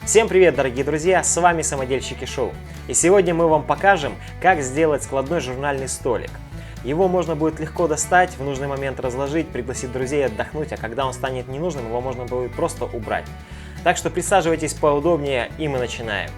Всем привет, дорогие друзья, с вами самодельщики шоу. И сегодня мы вам покажем, как сделать складной журнальный столик. Его можно будет легко достать, в нужный момент разложить, пригласить друзей отдохнуть, а когда он станет ненужным, его можно будет просто убрать. Так что присаживайтесь поудобнее, и мы начинаем.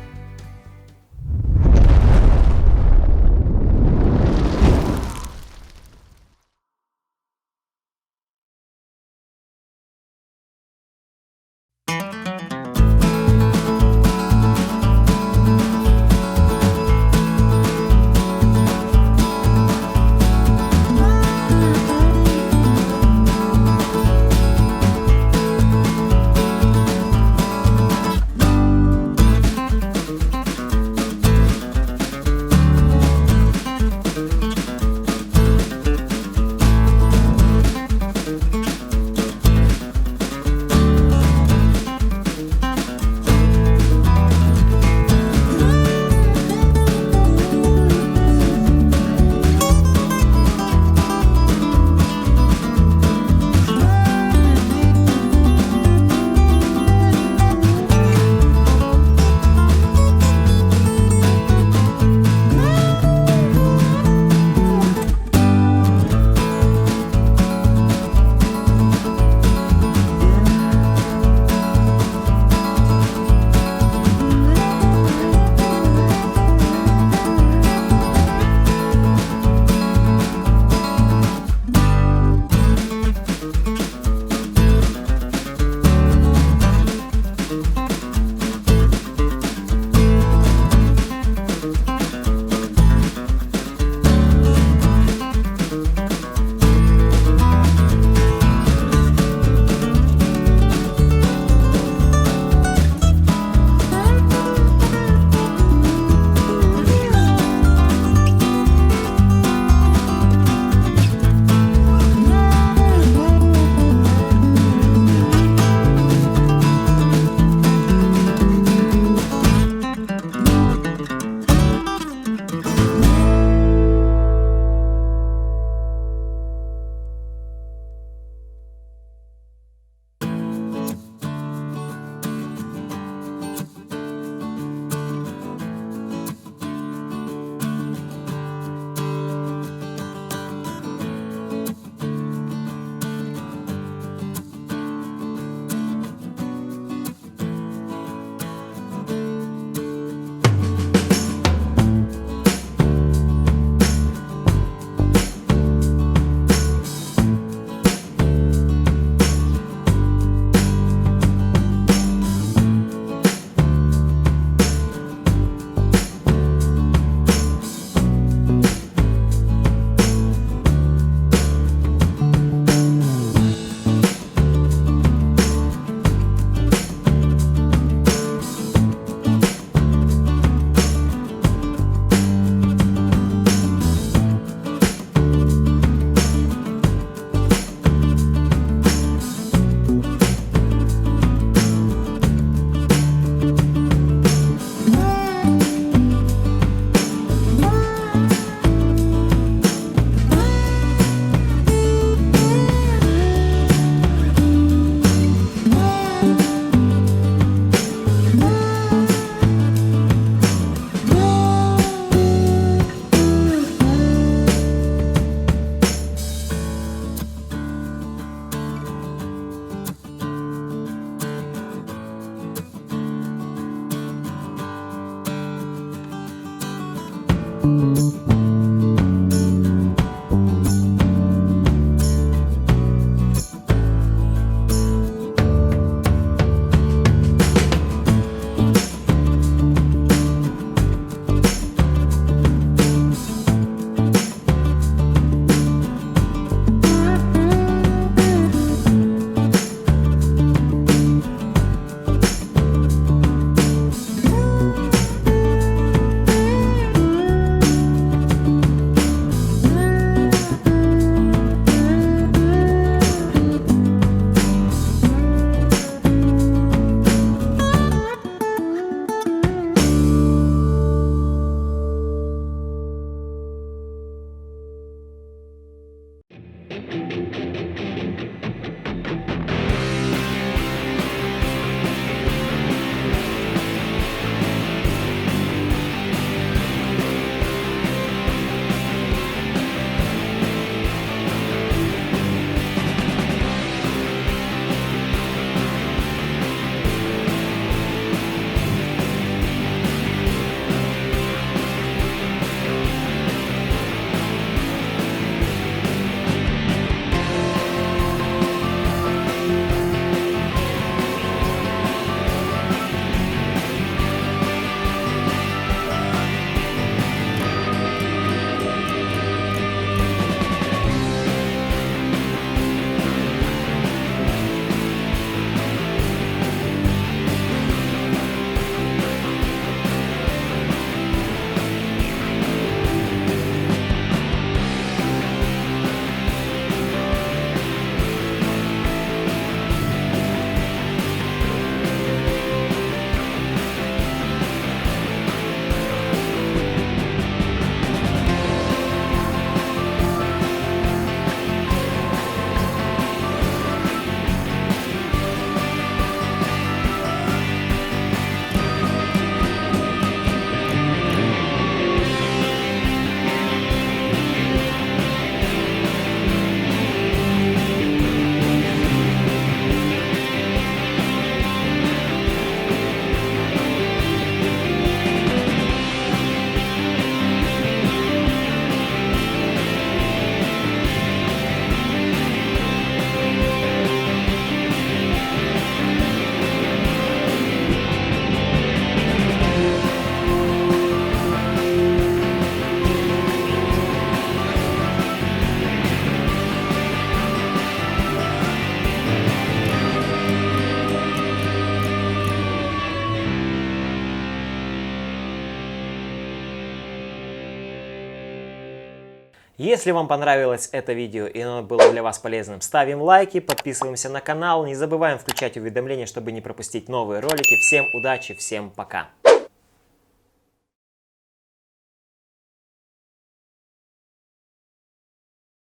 Если вам понравилось это видео и оно было для вас полезным, ставим лайки, подписываемся на канал, не забываем включать уведомления, чтобы не пропустить новые ролики. Всем удачи, всем пока!